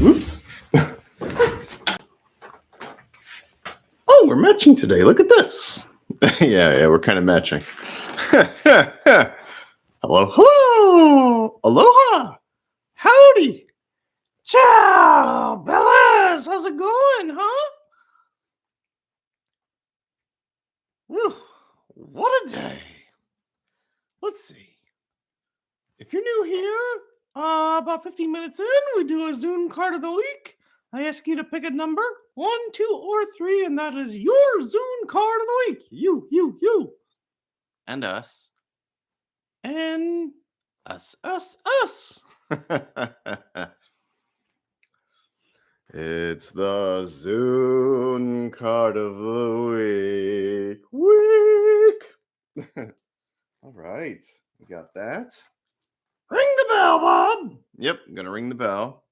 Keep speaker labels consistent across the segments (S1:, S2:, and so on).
S1: Oops. Oh, we're matching today. Look at this. yeah, we're kind of matching. Hello. Aloha. Howdy. Ciao, Bellas. How's it going, huh? Whew, what a day. Let's see. If you're new here, about 15 minutes in, we do a Zoon Card of the week. I ask you to pick a number, 1, 2, or 3, and that is your Zoon Card of the week. You. And us. And us. It's the Zoon Card of the week. All right, we got that. Ring the bell, Bob. Yep, I'm gonna ring the bell.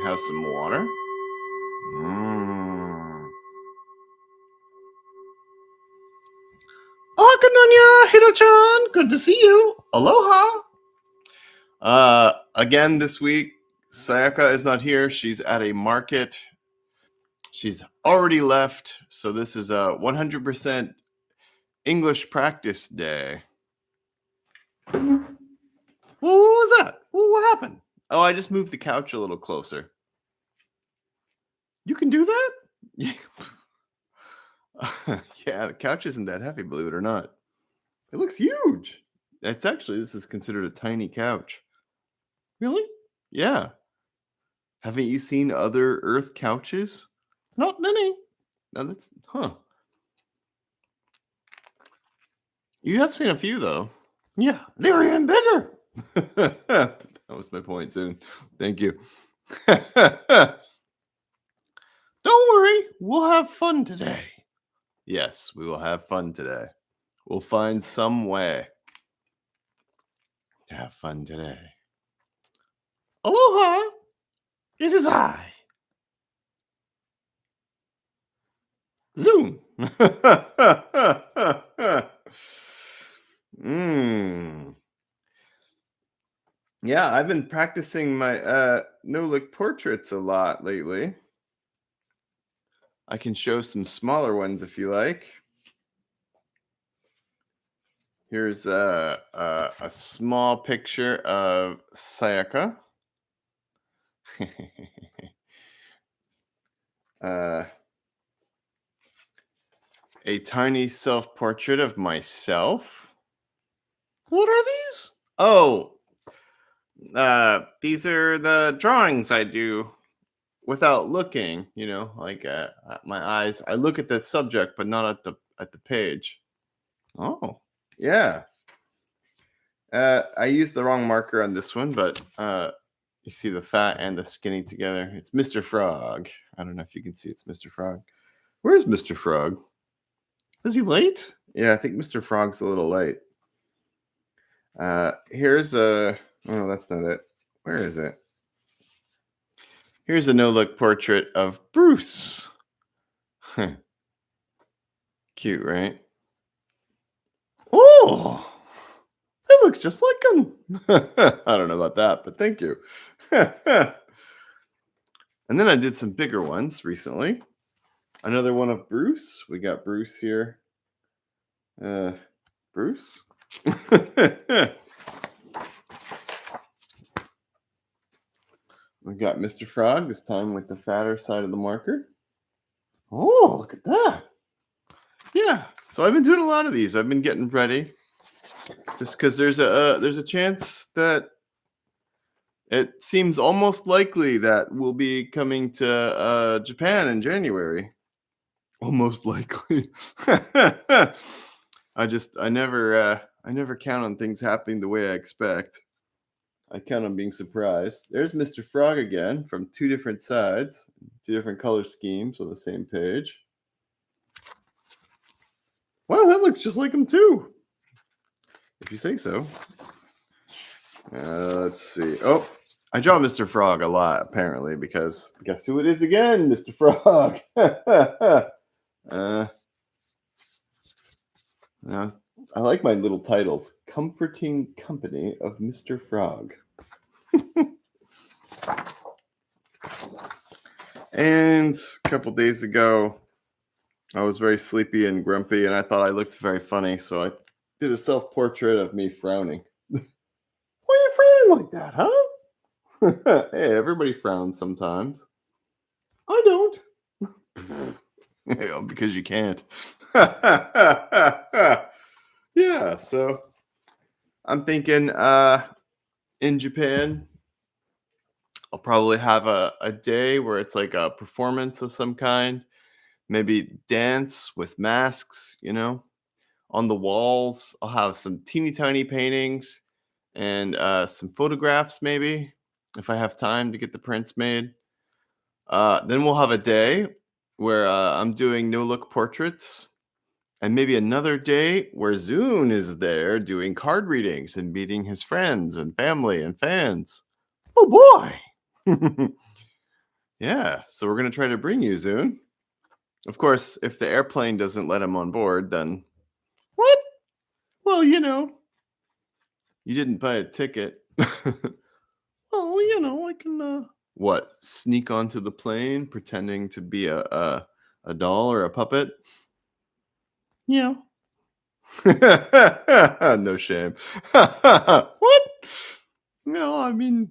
S1: Have some water. Akananya, Hiro-chan, good to see you. Aloha. Again this week, Sayaka is not here. She's at a market. She's already left, so this is a 100% English practice day. Well, what was that? What happened? Oh, I just moved the couch a little closer. You can do that? Yeah. Yeah, the couch isn't that heavy, believe it or not. It looks huge. This is considered a tiny couch. Really? Yeah. Haven't you seen other Earth couches? Not many. No, You have seen a few, though. Yeah, they're even bigger. That was my point, too. Thank you. Don't worry, we'll have fun today. Yes, we will have fun today. We'll find some way to have fun today. Aloha! It is I. Zoom. Yeah, I've been practicing my no-look portraits a lot lately. I can show some smaller ones if you like. Here's a small picture of Sayaka. A tiny self-portrait of myself. What are these? Oh, these are the drawings I do without looking, like my eyes. I look at the subject, but not at the page. Oh, yeah. I used the wrong marker on this one, but you see the fat and the skinny together. It's Mr. Frog. I don't know if you can see it's Mr. Frog. Where's Mr. Frog? Is he late? Yeah, I think Mr. Frog's a little late. Here's a... Oh, that's not it. Where is it? Here's a no-look portrait of Bruce. Cute, right? Oh! It looks just like him. I don't know about that, but thank you. And then I did some bigger ones recently. Another one of Bruce. We got Bruce here. Bruce? We got Mr. Frog, this time with the fatter side of the marker. Oh, look at that. Yeah, so I've been doing a lot of these. I've been getting ready. Just because there's a chance that it seems almost likely that we'll be coming to Japan in January. Almost likely. I never count on things happening the way I expect. I count on being surprised. There's Mr. Frog again from two different sides, two different color schemes on the same page. Wow, that looks just like him too. If you say so. Let's see. Oh, I draw Mr. Frog a lot, apparently, because guess who it is again? Mr. Frog. Uh, now, I like my little titles. Comforting Company of Mr. Frog. And a couple days ago, I was very sleepy and grumpy, and I thought I looked very funny, so I did a self-portrait of me frowning. Why are you frowning like that, huh? Hey, everybody frowns sometimes. I don't. Yeah, because you can't. Yeah, so I'm thinking in Japan, I'll probably have a day where it's like a performance of some kind. Maybe dance with masks, on the walls. I'll have some teeny tiny paintings and some photographs, maybe, if I have time to get the prints made. Then we'll have a day where I'm doing no look portraits, and maybe another day where Zoon is there doing card readings and meeting his friends and family and fans. Oh boy! Yeah, so we're going to try to bring you Zoon. Of course, if the airplane doesn't let him on board, then what? Well, you didn't buy a ticket. Oh, I can what? Sneak onto the plane pretending to be a doll or a puppet? Yeah. No shame. What? No, I mean,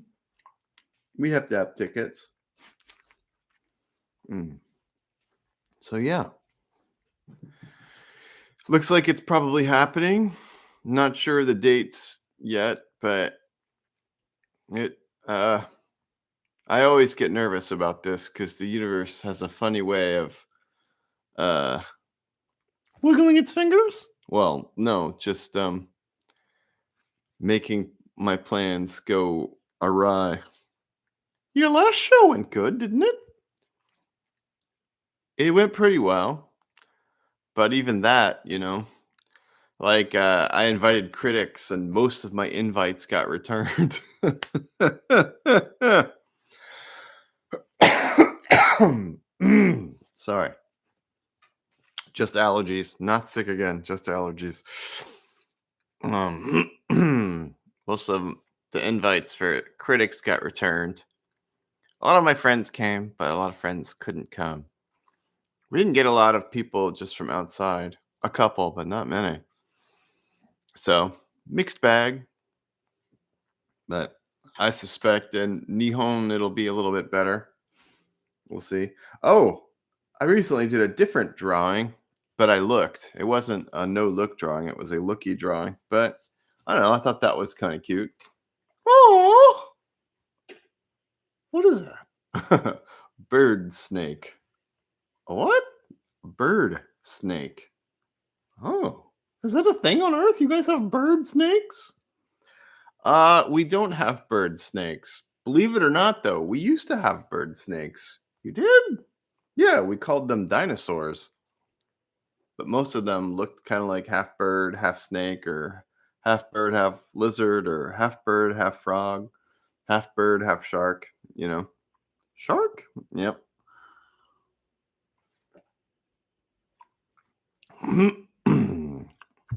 S1: we have to have tickets. Mm. So yeah, looks like it's probably happening. Not sure the dates yet, but it I always get nervous about this because the universe has a funny way of uh wiggling its fingers. Well, no, just making my plans go awry. Your last show went good, didn't it? It went pretty well, but even that, like I invited critics and most of my invites got returned. Sorry. Just allergies. Not sick again. Just allergies. Most of the invites for critics got returned. A lot of my friends came, but a lot of friends couldn't come. We didn't get a lot of people just from outside. A couple, but not many. So, mixed bag. But I suspect in Nihon it'll be a little bit better. We'll see. Oh, I recently did a different drawing, but I looked. It wasn't a no look drawing, it was a looky drawing. But I don't know, I thought that was kind of cute. Oh, what is that? Bird snake. What? Bird snake. Oh, is that a thing on Earth? You guys have bird snakes? We don't have bird snakes. Believe it or not, though, we used to have bird snakes. You did? Yeah, we called them dinosaurs. But most of them looked kind of like half bird, half snake, or half bird, half lizard, or half bird, half frog, half bird, half shark. Shark? Yep.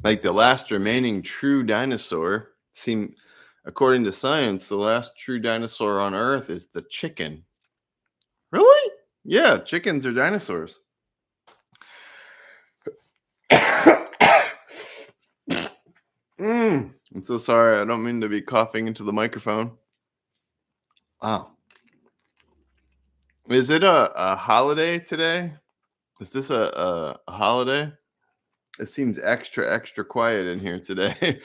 S1: Like the last remaining true dinosaur according to science, the last true dinosaur on Earth is the chicken. Really? Yeah, chickens are dinosaurs. I'm so sorry. I don't mean to be coughing into the microphone. Wow. Is it a holiday today? Is this a holiday? It seems extra, extra quiet in here today.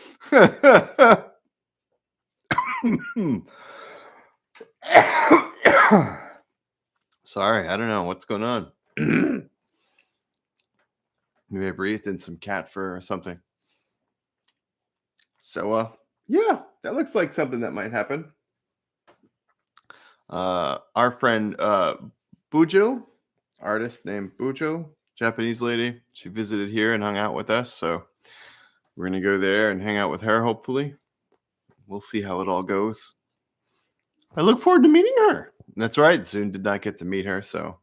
S1: Sorry, I don't know what's going on. Maybe I breathed in some cat fur or something. So, yeah, that looks like something that might happen. Our friend Bujo, artist named Bujo, Japanese lady, she visited here and hung out with us. So we're gonna go there and hang out with her. Hopefully, we'll see how it all goes. I look forward to meeting her. That's right. Zoon did not get to meet her, so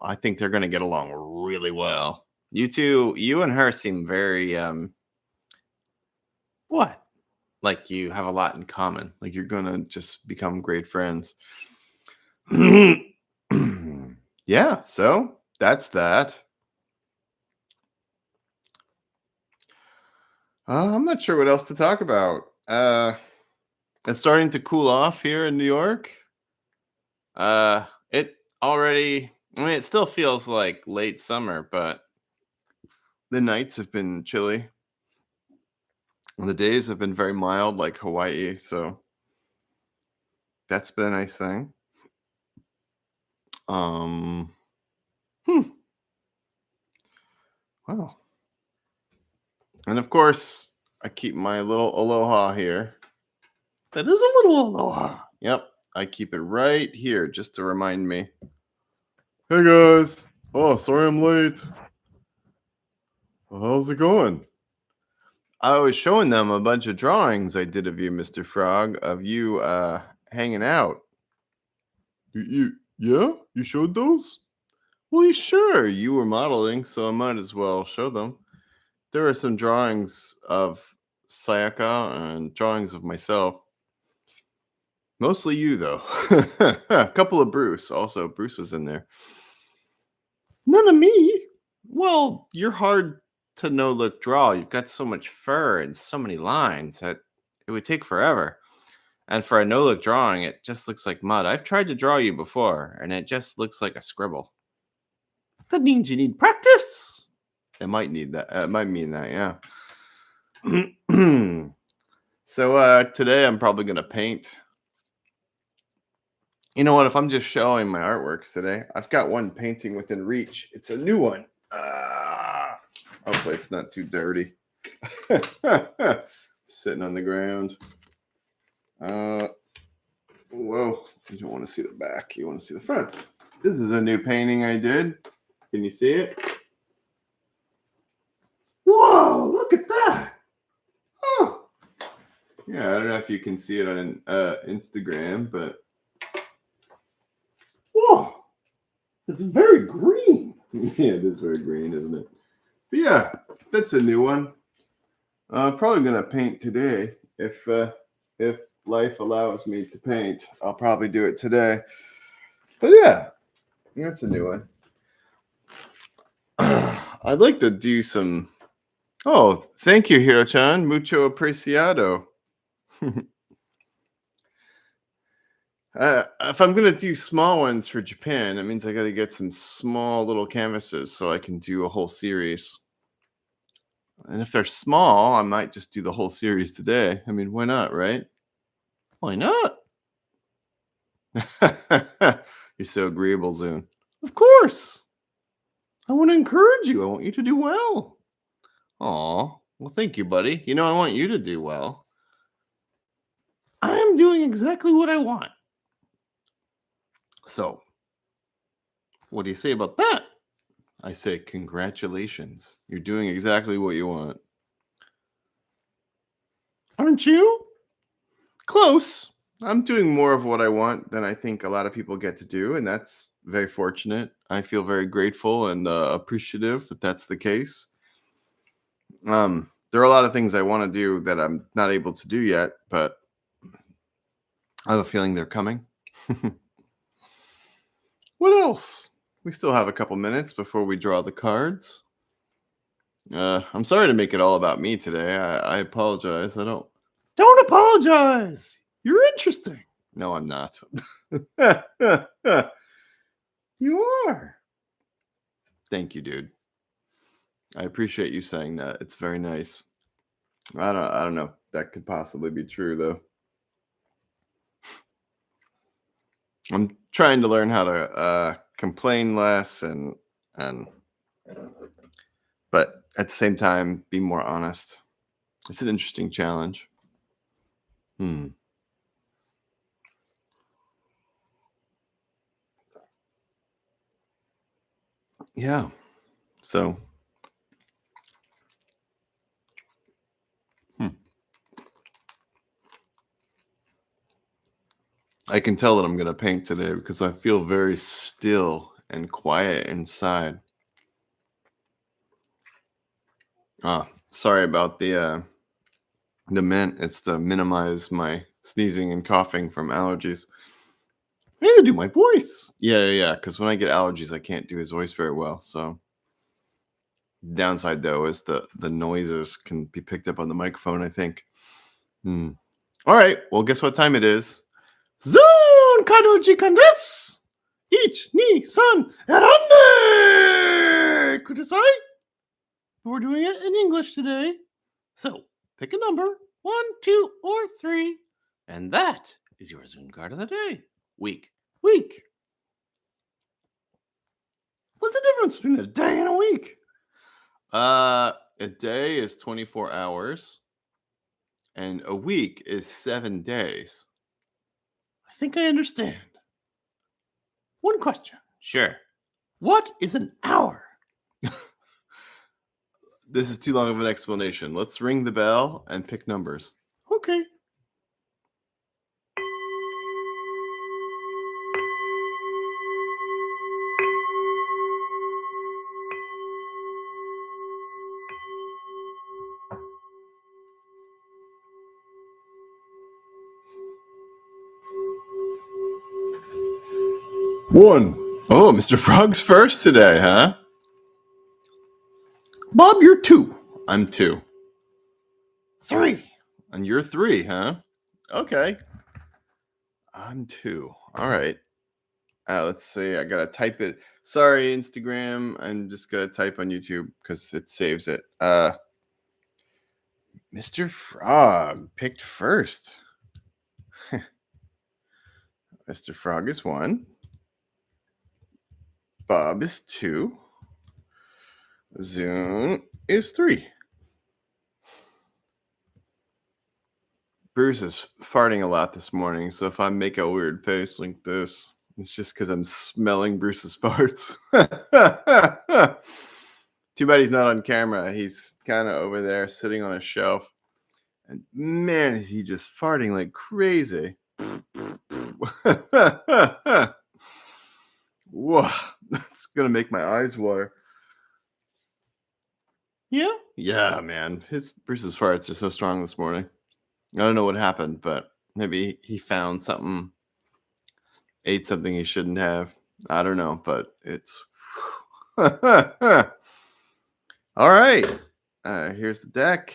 S1: I think they're gonna get along really well. You two, you and her seem very what? Like you have a lot in common. Like you're gonna just become great friends. Yeah, so that's that. I'm not sure what else to talk about. It's starting to cool off here in New York. It already, I mean, it still feels like late summer, but the nights have been chilly. And the days have been very mild, like Hawaii. So that's been a nice thing. Um, hmm, wow. And of course, I keep my little aloha here. That is a little aloha. Yep. I keep it right here just to remind me. Hey guys. Oh, sorry I'm late. How's it going? I was showing them a bunch of drawings I did of you, Mr. Frog, of you hanging out. Yeah? You showed those? Well, sure. You were modeling, so I might as well show them. There are some drawings of Sayaka and drawings of myself. Mostly you, though. A couple of Bruce. Also, Bruce was in there. None of me. Well, you're hard to no look draw. You've got so much fur and so many lines that it would take forever. And for a no look drawing, it just looks like mud. I've tried to draw you before, and it just looks like a scribble. That means you need practice. It might need that. It might mean that, yeah. So today I'm probably gonna paint. You know what? If I'm just showing my artworks today, I've got one painting within reach. It's a new one. Hopefully it's not too dirty. Sitting on the ground. Whoa! You don't want to see the back. You want to see the front. This is a new painting I did. Can you see it? Whoa! Look at that. Oh. Yeah, I don't know if you can see it on Instagram, but whoa, it's very green. Yeah, it is very green, isn't it? But yeah, that's a new one. I'm probably gonna paint today if life allows me to paint. I'll probably do it today. But yeah, that's a new one. I'd like to do some. Oh, thank you, Hiro-chan. Mucho apreciado. If I'm gonna do small ones for Japan, that means I got to get some small little canvases so I can do a whole series. And if they're small, I might just do the whole series today. I mean, why not, right? Why not? You're so agreeable, Zoon. Of course. I want to encourage you. I want you to do well. Aw. Well, thank you, buddy. You know, I want you to do well. I am doing exactly what I want. So, what do you say about that? I say, congratulations. You're doing exactly what you want. Aren't you? Close. I'm doing more of what I want than I think a lot of people get to do, and that's very fortunate. I feel very grateful and appreciative that that's the case. There are a lot of things I want to do that I'm not able to do yet, but I have a feeling they're coming. What else? We still have a couple minutes before we draw the cards. I'm sorry to make it all about me today. I apologize. Don't apologize. You're interesting. No, I'm not. You are. Thank you, dude. I appreciate you saying that. It's very nice. I don't know. That could possibly be true though. I'm trying to learn how to complain less and but at the same time be more honest. It's an interesting challenge. Yeah. So I can tell that I'm going to paint today because I feel very still and quiet inside. Sorry about the mint. It's to minimize my sneezing and coughing from allergies. I need to do my voice. Yeah. Because when I get allergies, I can't do his voice very well. So downside though is the noises can be picked up on the microphone, I think. All right. Well, guess what time it is? Zoon Card desu. Ich ni san erande kudasai. We're doing it in English today. So pick a number, 1, 2, or 3, and that is your Zoom card of the day. Week. What's the difference between a day and a week? A day is 24 hours, and a week is 7 days. I think I understand. One question. Sure. What is an hour? This is too long of an explanation. Let's ring the bell and pick numbers. Okay. One. Oh, Mr. Frog's first today, huh? Bob, you're 2. I'm 2. 3. And you're 3, huh? Okay. I'm 2. All right. Let's see. I gotta type it. Sorry, Instagram. I'm just gonna type on YouTube because it saves it. Mr. Frog picked first. Mr. Frog is 1. Bob is 2. Zoon is 3. Bruce is farting a lot this morning, so if I make a weird face like this, it's just because I'm smelling Bruce's farts. Too bad he's not on camera. He's kind of over there sitting on a shelf. And man, is he just farting like crazy. Whoa, that's going to make my eyes water. Yeah? Yeah, man. Bruce's farts are so strong this morning. I don't know what happened, but maybe he found something, ate something he shouldn't have. I don't know, but it's... All right. Here's the deck.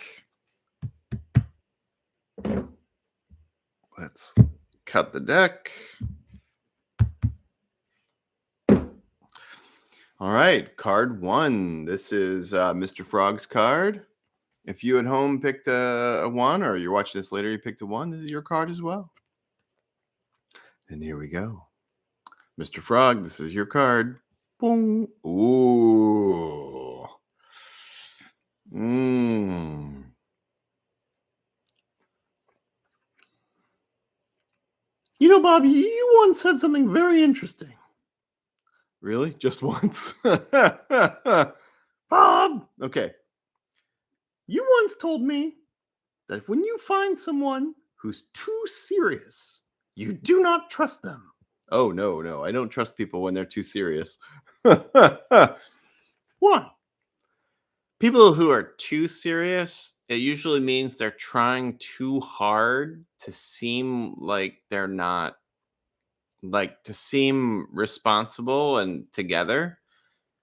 S1: Let's cut the deck. All right, card 1. This is Mr. Frog's card. If you at home picked a 1, or you're watching this later, you picked a 1, this is your card as well. And here we go. Mr. Frog, this is your card. Boom. Ooh. You know, Bob, you once said something very interesting. Really? Just once? Bob! Okay. You once told me that when you find someone who's too serious, you do not trust them. Oh, no. I don't trust people when they're too serious. Why? People who are too serious, it usually means they're trying too hard to seem like they're not, like to seem responsible and together,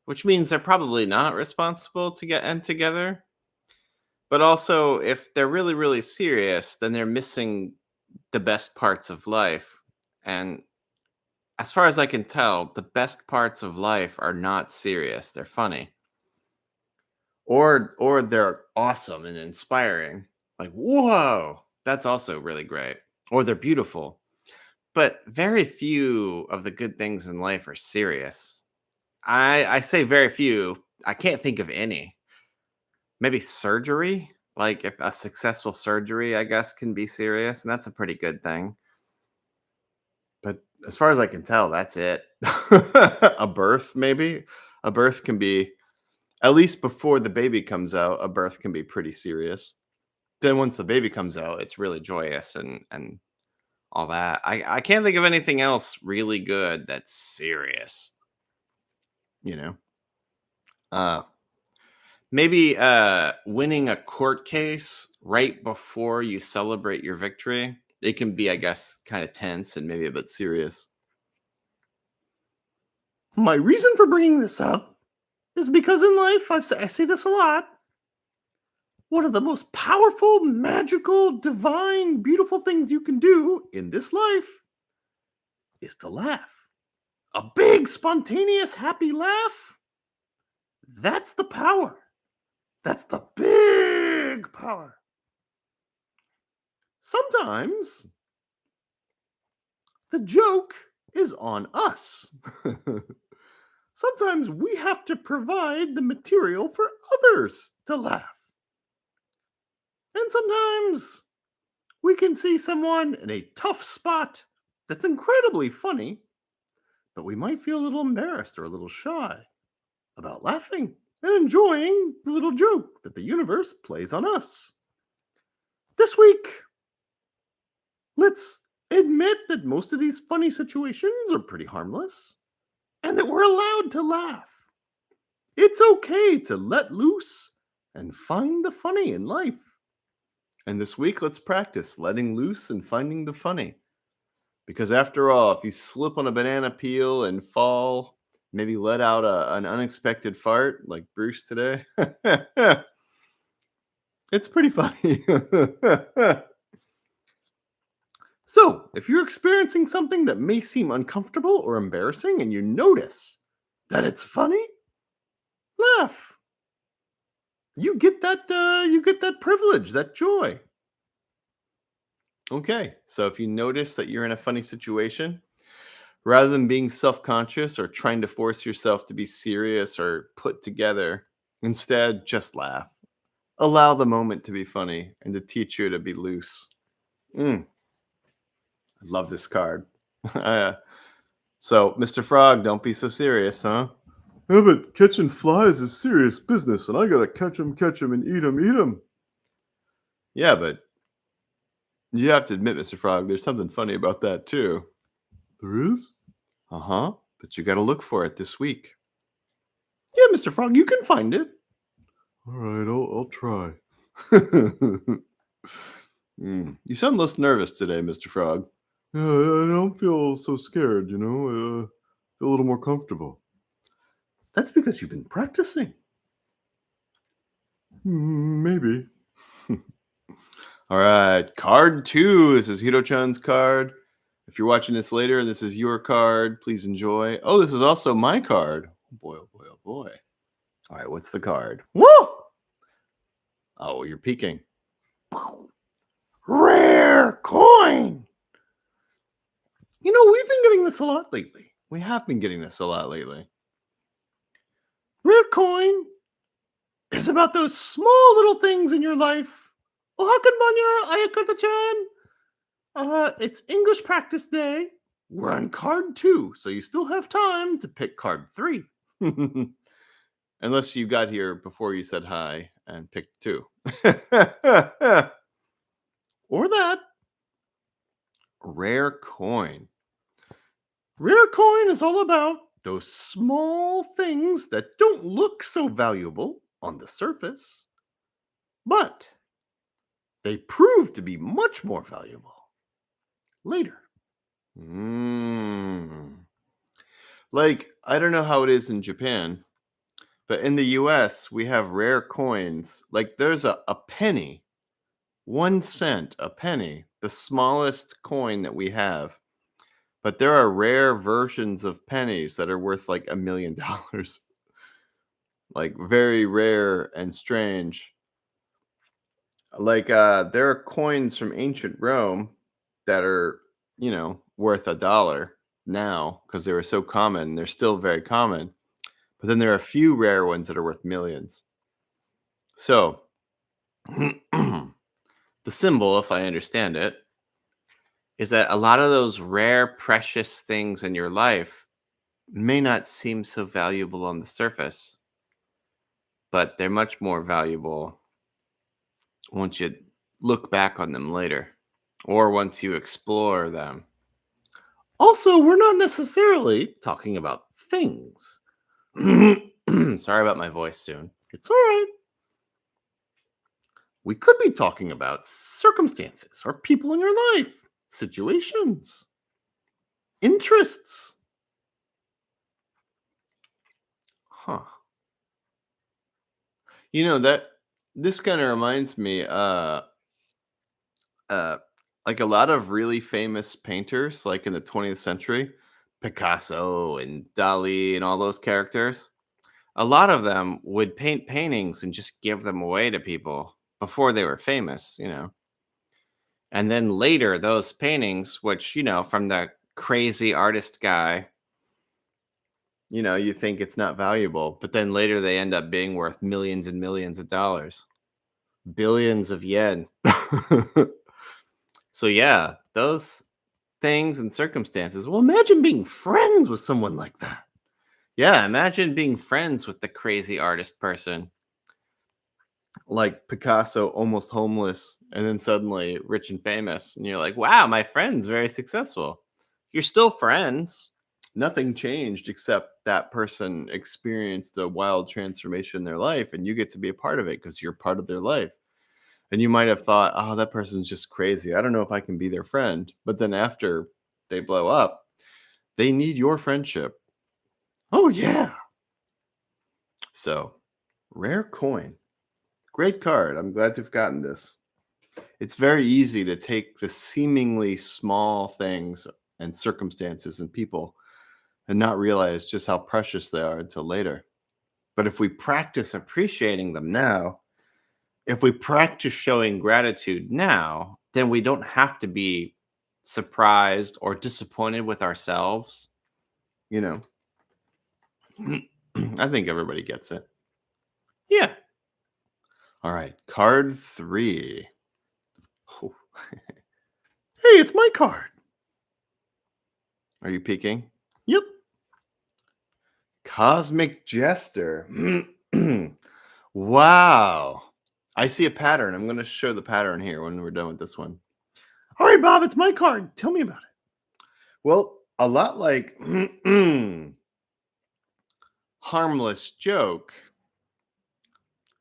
S1: which means they're probably not responsible together. But also, if they're really, really serious, then they're missing the best parts of life. And as far as I can tell, the best parts of life are not serious. They're funny. Or they're awesome and inspiring. Like, whoa, that's also really great. Or they're beautiful. But very few of the good things in life are serious. I say very few. I can't think of any. Maybe surgery. Like if a successful surgery, I guess, can be serious, and that's a pretty good thing. But as far as I can tell, that's it. A birth, maybe. A birth can be, at least before the baby comes out, a birth can be pretty serious. Then once the baby comes out, it's really joyous and all that. I can't think of anything else really good that's serious. You know? Maybe winning a court case right before you celebrate your victory. It can be, I guess, kind of tense and maybe a bit serious. My reason for bringing this up is because in life, I say this a lot. One of the most powerful, magical, divine, beautiful things you can do in this life is to laugh. A big, spontaneous, happy laugh. That's the power. That's the big power. Sometimes the joke is on us. Sometimes we have to provide the material for others to laugh. And sometimes we can see someone in a tough spot that's incredibly funny, but we might feel a little embarrassed or a little shy about laughing and enjoying the little joke that the universe plays on us. This week, let's admit that most of these funny situations are pretty harmless and that we're allowed to laugh. It's okay to let loose and find the funny in life. And this week, let's practice letting loose and finding the funny. Because after all, if you slip on a banana peel and fall, maybe let out an unexpected fart like Bruce today, it's pretty funny. So, if you're experiencing something that may seem uncomfortable or embarrassing and you notice that it's funny, laugh. You get that privilege, that joy. Okay, so if you notice that you're in a funny situation, rather than being self-conscious or trying to force yourself to be serious or put together, instead just laugh. Allow the moment to be funny and to teach you to be loose. I love this card. So, Mr. Frog, don't be so serious, huh? Yeah, but catching flies is serious business, and I gotta catch 'em, and eat 'em. Yeah, but you have to admit, Mr. Frog, there's something funny about that too. There is? Uh huh. But you gotta look for it this week. Yeah, Mr. Frog, you can find it. All right, I'll try. You sound less nervous today, Mr. Frog. Yeah, I don't feel so scared, feel a little more comfortable. That's because you've been practicing. Maybe. All right, card 2. This is Hiro-chan's card. If you're watching this later and this is your card, please enjoy. Oh, this is also my card. Oh boy, oh boy, oh boy. All right, what's the card? Woo! Oh, you're peeking. Rare coin. We've been getting this a lot lately. We have been getting this a lot lately. Rare coin is about those small little things in your life. Ohakanbanya Ayakata-chan. It's English practice day. We're on card 2, so you still have time to pick card 3. Unless you got here before you said hi and picked 2. Or that. Rare coin. Rare coin is all about those small things that don't look so valuable on the surface, but they prove to be much more valuable later. Like, I don't know how it is in Japan, but in the US, we have rare coins. Like, there's a penny, 1 cent, a penny, the smallest coin that we have. But there are rare versions of pennies that are worth like $1 million. Like, very rare and strange. Like, there are coins from ancient Rome that are, worth $1 now because they were so common. They're still very common. But then there are a few rare ones that are worth millions. So, the symbol, if I understand it, is that a lot of those rare, precious things in your life may not seem so valuable on the surface, but they're much more valuable once you look back on them later or once you explore them. Also, we're not necessarily talking about things. Sorry about my voice soon. It's all right. We could be talking about circumstances or people in your life, situations, interests. Huh. That this kind of reminds me uh like a lot of really famous painters like in the 20th century, Picasso and Dali and all those characters. A lot of them would paint paintings and just give them away to people before they were famous. And then later, those paintings, which, from the crazy artist guy, you think it's not valuable, but then later they end up being worth millions and millions of dollars, billions of yen. So, yeah, those things and circumstances. Well, imagine being friends with someone like that. Yeah, imagine being friends with the crazy artist person like Picasso, almost homeless, and then suddenly rich and famous. And you're like, wow, my friend's very successful. You're still friends. Nothing changed except that person experienced a wild transformation in their life, and you get to be a part of it because you're part of their life. And you might have thought, oh, that person's just crazy. I don't know if I can be their friend. But then after they blow up, they need your friendship. Oh, yeah. So, rare coin. Great card. I'm glad to have gotten this. It's very easy to take the seemingly small things and circumstances and people and not realize just how precious they are until later. But if we practice appreciating them now, if we practice showing gratitude now, then we don't have to be surprised or disappointed with ourselves. You know, I think everybody gets it. Yeah. All right. Card 3. Oh. Hey, it's my card. Are you peeking? Yep. Cosmic Jester. Wow. I see a pattern. I'm going to show the pattern here when we're done with this one. All right, Bob, it's my card. Tell me about it. Well, a lot like harmless joke,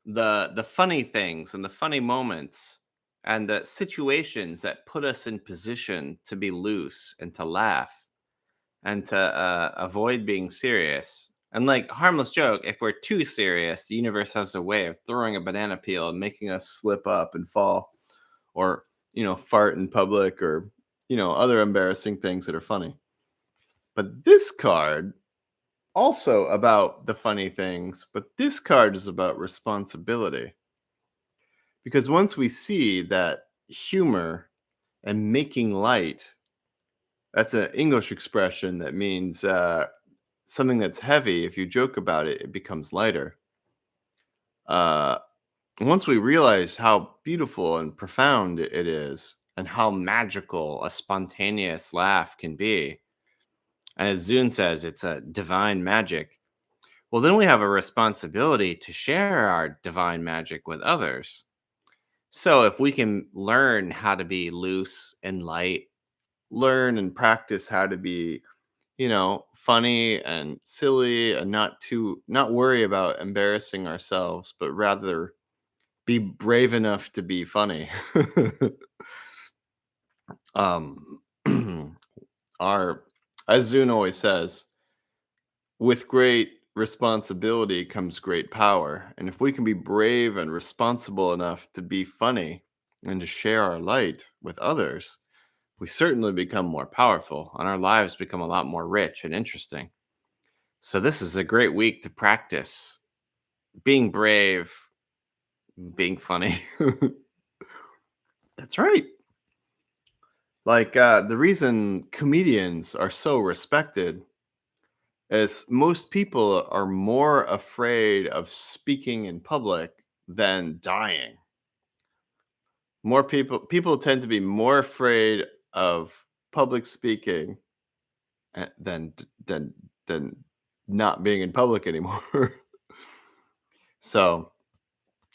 S1: the funny things and the funny moments and the situations that put us in position to be loose and to laugh and to avoid being serious. And like harmless joke, if we're too serious, the universe has a way of throwing a banana peel and making us slip up and fall, or fart in public, or other embarrassing things that are funny. But this card also about the funny things, but this card is about responsibility. Because once we see that humor and making light, that's an English expression that means something that's heavy, if you joke about it, it becomes lighter. Uh, Once we realize how beautiful and profound it is, and how magical a spontaneous laugh can be, and as Zoon says, it's a divine magic. Well, then we have a responsibility to share our divine magic with others. So if we can learn how to be loose and light, learn and practice how to be funny and silly, and not worry about embarrassing ourselves, but rather be brave enough to be funny. um our As Zune always says, with great responsibility comes great power. And if we can be brave and responsible enough to be funny and to share our light with others, we certainly become more powerful and our lives become a lot more rich and interesting. So this is a great week to practice being brave, being funny. That's right. Like the reason comedians are so respected is most people are more afraid of speaking in public than dying. More people tend to be more afraid of public speaking than than not being in public anymore. So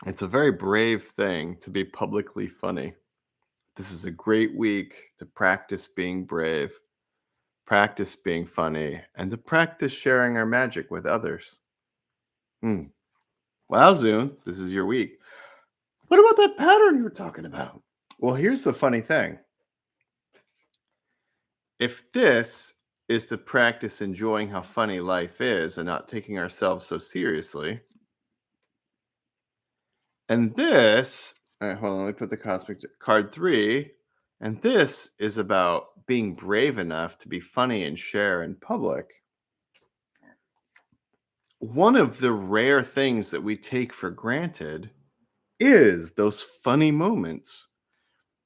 S1: it's a very brave thing to be publicly funny. This is a great week to practice being brave, practice being funny, and to practice sharing our magic with others. Hmm. Well, Zoom, this is your week. What about that pattern you were talking about? Well, here's the funny thing. If this is to practice enjoying how funny life is and not taking ourselves so seriously, and this, all right, hold on, let me put the cosmic card 3, and this is about being brave enough to be funny and share in public. One of the rare things that we take for granted is those funny moments.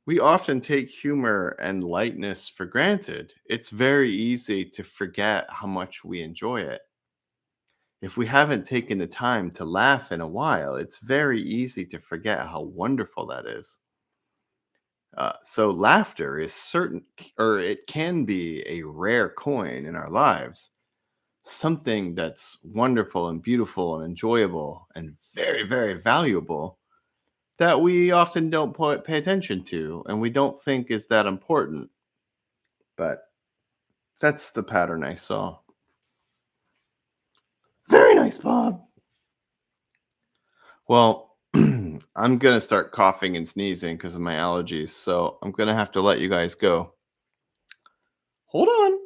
S1: We often take humor and lightness for granted. It's very easy to forget how much we enjoy it. If we haven't taken the time to laugh in a while, it's very easy to forget how wonderful that is. So laughter is certain, or it can be a rare coin in our lives. Something that's wonderful and beautiful and enjoyable and very, very valuable that we often don't pay attention to and we don't think is that important. But that's the pattern I saw. Very nice, Bob. Well, I'm going to start coughing and sneezing because of my allergies. So I'm going to have to let you guys go. Hold on.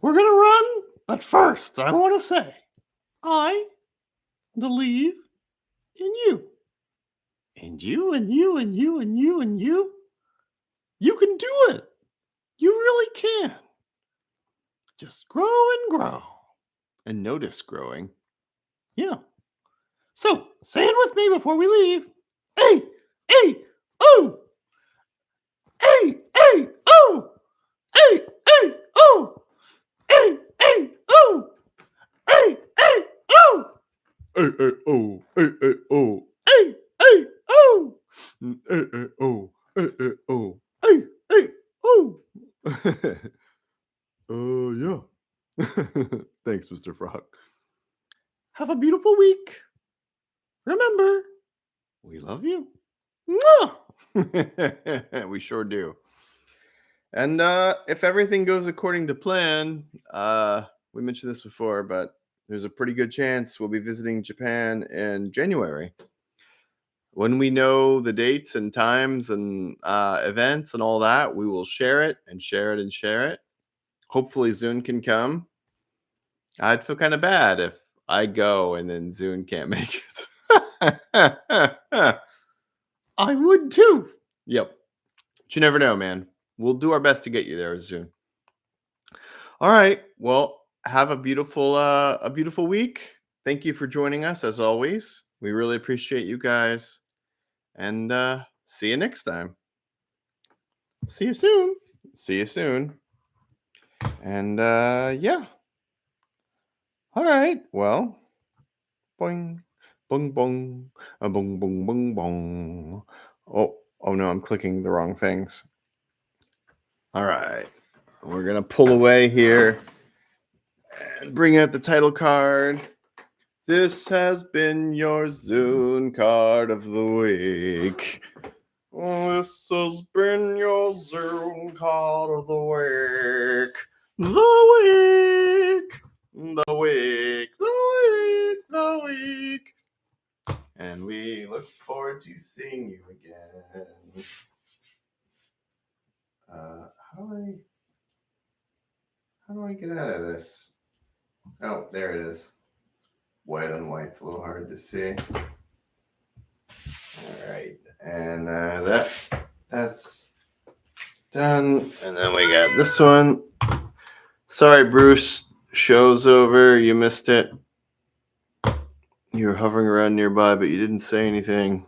S1: We're going to run. But first, I want to say, I believe in you. And you, and you, and you, and you, and you. You can do it. You really can. Just grow and grow. And notice growing. Yeah. So, say it with me before we leave. Hey, hey, oh! Hey, hey, oh! Hey, hey, oh! Hey, hey, oh! Hey, hey, oh! Hey, hey, oh! Hey, hey, oh! Hey, hey, oh! Hey, hey, oh! Hey, hey, oh! Hey, hey, oh! Yeah. Thanks, Mr. Frog. Have a beautiful week. Remember, we love you. Mwah! We sure do. And if everything goes according to plan, we mentioned this before, but there's a pretty good chance we'll be visiting Japan in January. When we know the dates and times and events and all that, we will share it and share it and share it. Hopefully, Zoon can come. I'd feel kind of bad if I go and then Zoon can't make it. I would too. Yep. But you never know, man. We'll do our best to get you there soon. All right. Well, have a beautiful week. Thank you for joining us as always. We really appreciate you guys. And see you next time. See you soon. See you soon. And yeah. All right. Well, boing, boing, boing, boing, boing, boing, boing. Oh no, I'm clicking the wrong things. All right. We're going to pull away here and bring out the title card. This has been your Zoon Card of the Week. This has been your Zoon Card of the Week. The week. The week. The week. The week. And we look forward to seeing you again. How do I get out of this? Oh, there it is. White on white's a little hard to see. All right, and that's done. And then we got this one. Sorry, Bruce. Show's over. You missed it. You were hovering around nearby, but you didn't say anything.